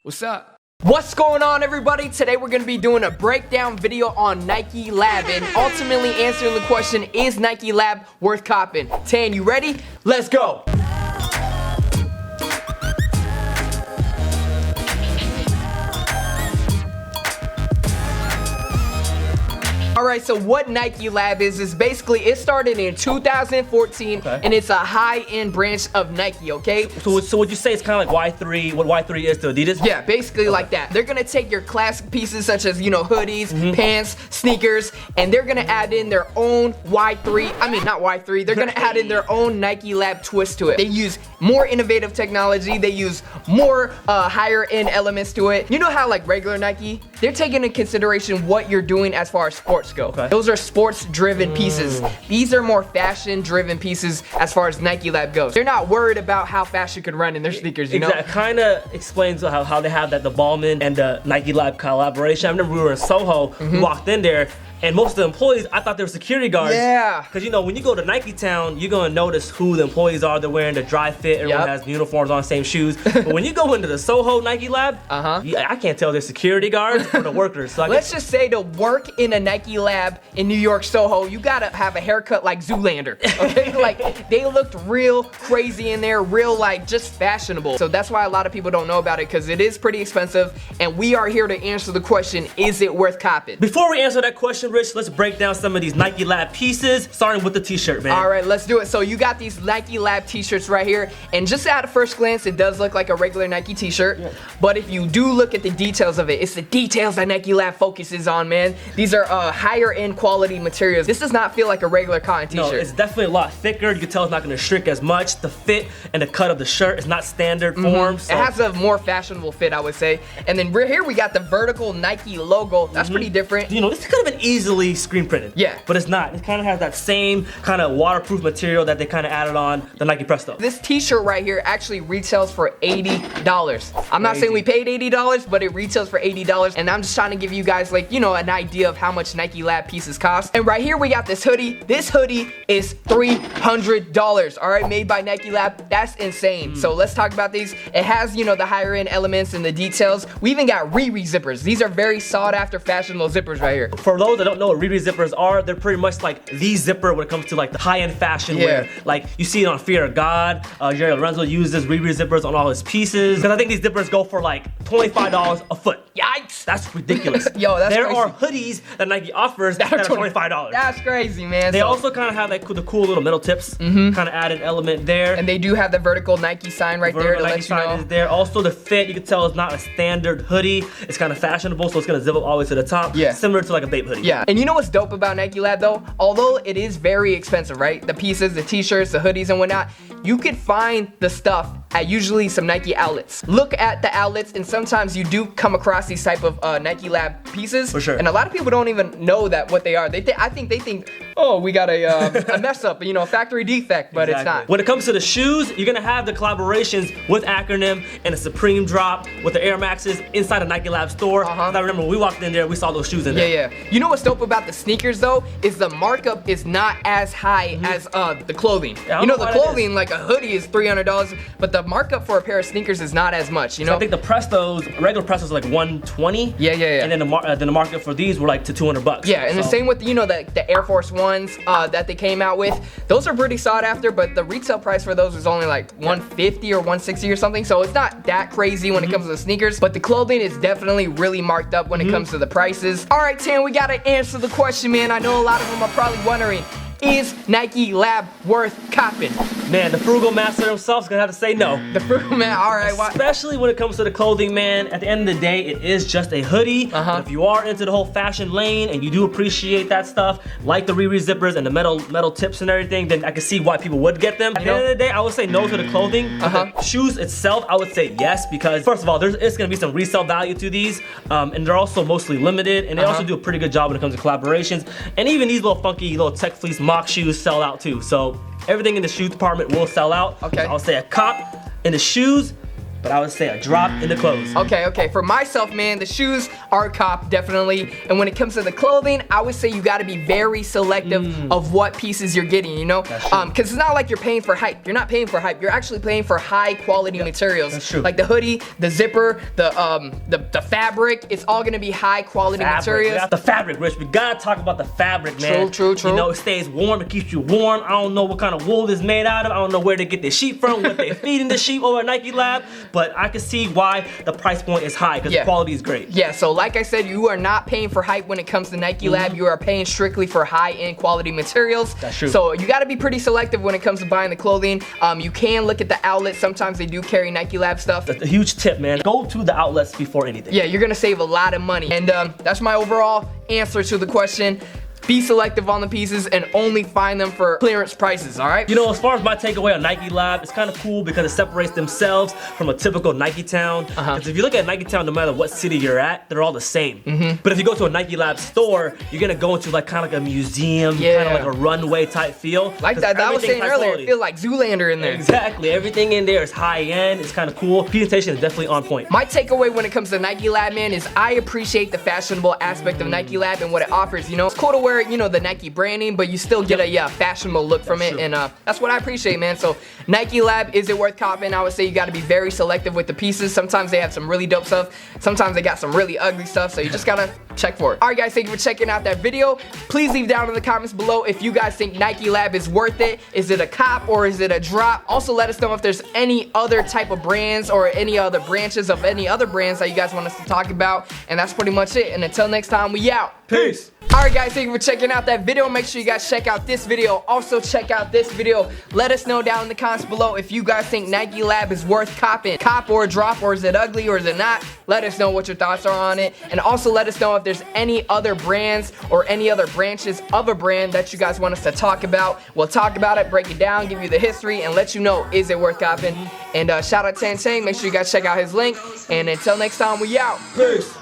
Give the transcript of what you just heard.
What's up? What's going on, everybody? Today we're going to be doing a breakdown video on Nikelab and ultimately answering the question, is Nikelab worth copping? Tan, you ready? Let's go! Alright, so what Nikelab is basically, it started in 2014, and it's a high-end branch of Nike, okay? So would you say it's kind of like Y3, what Y3 is to Adidas? Yeah, basically like that. They're gonna take your classic pieces such as, you know, hoodies, pants, sneakers, and they're gonna add in their own they're gonna add in their own Nikelab twist to it. They use more innovative technology, they use more higher end elements to it. You know how like regular Nike, they're taking into consideration what you're doing as far as sports go. Okay. Those are sports driven pieces. These are more fashion driven pieces as far as Nikelab goes. They're not worried about how fast you can run in their sneakers, you know? It kind of explains how they have the Ballman and the Nikelab collaboration. I remember we were in Soho, we walked in there, and most of the employees, I thought they were security guards. Yeah. Because you know, when you go to Nike Town, you're gonna notice who the employees are. They're wearing the dry fit, everyone has uniforms on, same shoes. But when you go into the Soho Nikelab, I can't tell they're security guards or the workers. So let's just say to work in a Nikelab in New York Soho, you gotta have a haircut like Zoolander, okay? Like, they looked real crazy in there, real like just fashionable. So that's why a lot of people don't know about it, because it is pretty expensive, and we are here to answer the question, is it worth copping? Before we answer that question, Rich, let's break down some of these Nikelab pieces, starting with the t-shirt, man. All right, let's do it. So you got these Nikelab t-shirts right here, and just at a first glance, it does look like a regular Nike t-shirt, but if you do look at the details of it, it's the details that Nikelab focuses on, man. These are higher end quality materials. This does not feel like a regular cotton t-shirt. No, it's definitely a lot thicker. You can tell it's not gonna shrink as much. The fit and the cut of the shirt is not standard form. So. It has a more fashionable fit, I would say. And then right here we got the vertical Nike logo. That's pretty different. You know, this could have been easily screen printed. Yeah. But it's not. It kind of has that same kind of waterproof material that they kind of added on the Nike Presto. This t-shirt right here actually retails for $80. I'm not saying we paid $80, but it retails for $80. And I'm just trying to give you guys, like, you know, an idea of how much Nikelab pieces cost. And right here we got this hoodie. This hoodie is $300. All right, made by Nikelab. That's insane. So let's talk about these. It has, you know, the higher end elements and the details. We even got Riri zippers. These are very sought after fashionable zippers right here. For those that don't know what Riri zippers are, they're pretty much like the zipper when it comes to like the high-end fashion wear. Like you see it on Fear of God. Jerry Lorenzo uses Riri zippers on all his pieces. Because I think these zippers go for like $25 a foot. Yikes! That's ridiculous. Yo, that's there crazy. are hoodies that Nike offers that are $25. That's crazy, man. They also kind of have like the cool little metal tips, kind of added element there. And they do have the vertical Nike sign right there to let you know. Is there. Also the fit, you can tell it's not a standard hoodie. It's kind of fashionable, so it's gonna zip up all the way to the top. Yeah. Similar to like a Bape hoodie. Yeah. And you know what's dope about Nikelab though? Although it is very expensive, right? The pieces, the t-shirts, the hoodies and whatnot, you could find the stuff at usually some Nike outlets. Look at the outlets, and sometimes you do come across these type of Nikelab pieces. For sure. And a lot of people don't even know that what they are. I think they think, oh, we got a mess up, you know, a factory defect, but it's not. When it comes to the shoes, you're gonna have the collaborations with Acronym and a Supreme drop with the Air Maxes inside a Nikelab store. I remember when we walked in there, we saw those shoes in there. Yeah. You know what's dope about the sneakers though, is the markup is not as high as the clothing. Yeah, you know, the clothing, like a hoodie is $300, but the markup for a pair of sneakers is not as much, you know? So I think the Prestos, regular Prestos are like $120. Yeah. And then the markup for these were like to $200. Yeah, and the same with, you know, the Air Force Ones that they came out with. Those are pretty sought after, but the retail price for those is only like $150 or $160 or something, so it's not that crazy when it comes to the sneakers, but the clothing is definitely really marked up when it comes to the prices. All right, Tan, we gotta answer the question, man. I know a lot of them are probably wondering, is Nikelab worth copping? Man, the frugal master himself is gonna have to say no. The frugal man, all right. Especially when it comes to the clothing, man. At the end of the day, it is just a hoodie. But if you are into the whole fashion lane and you do appreciate that stuff, like the Riri zippers and the metal tips and everything, then I can see why people would get them. At the end of the day, I would say no to the clothing. The shoes itself, I would say yes, because first of all, it's gonna be some resale value to these, and they're also mostly limited, and they also do a pretty good job when it comes to collaborations. And even these little funky little tech fleece mock shoes sell out too. So everything in the shoe department will sell out. Okay. So I'll say a cop in the shoes, but I would say a drop in the clothes. Okay. For myself, man, the shoes are a cop, definitely. And when it comes to the clothing, I would say you gotta be very selective of what pieces you're getting, you know? Because it's not like you're paying for hype. You're not paying for hype. You're actually paying for high quality materials. That's true. Like the hoodie, the zipper, the fabric, it's all gonna be high quality materials. Yeah, the fabric, Rich. We gotta talk about the fabric, man. True. You know, it stays warm, it keeps you warm. I don't know what kind of wool it's made out of. I don't know where they get the sheep from, what they feeding the sheep over at Nikelab, but I can see why the price point is high, because the quality is great. Yeah, so like I said, you are not paying for hype when it comes to Nikelab. You are paying strictly for high-end quality materials. That's true. So you gotta be pretty selective when it comes to buying the clothing. You can look at the outlets. Sometimes they do carry Nikelab stuff. That's a huge tip, man. Go to the outlets before anything. Yeah, you're gonna save a lot of money. And that's my overall answer to the question. Be selective on the pieces and only find them for clearance prices, all right? You know, as far as my takeaway on Nikelab, it's kind of cool because it separates themselves from a typical Nike town. Because if you look at Nike town, no matter what city you're at, they're all the same. But if you go to a Nikelab store, you're gonna go into like kind of like a museum, kind of like a runway type feel. Like that I was saying earlier, it feels like Zoolander in there. Exactly, everything in there is high end, it's kind of cool. Presentation is definitely on point. My takeaway when it comes to Nikelab, man, is I appreciate the fashionable aspect of Nikelab and what it offers. You know, it's cool to wear, you know, the Nike branding, but you still get a fashionable look from it, and that's what I appreciate, man. So Nikelab, is it worth copping? I would say you got to be very selective with the pieces. Sometimes they have some really dope stuff. Sometimes they got some really ugly stuff, so you just gotta check for it. All right, guys, thank you for checking out that video. Please leave down in the comments below if you guys think Nikelab is worth it. Is it a cop or is it a drop? Also, let us know if there's any other type of brands or any other branches of any other brands that you guys want us to talk about. And that's pretty much it. And until next time, we out. Peace. Alright guys, thank you for checking out that video. Make sure you guys check out this video. Also check out this video. Let us know down in the comments below if you guys think Nikelab is worth copping. Cop or drop, or is it ugly or is it not? Let us know what your thoughts are on it. And also let us know if there's any other brands or any other branches of a brand that you guys want us to talk about. We'll talk about it, break it down, give you the history, and let you know, is it worth copping? And shout out to TANG. Make sure you guys check out his link. And until next time, we out. Peace.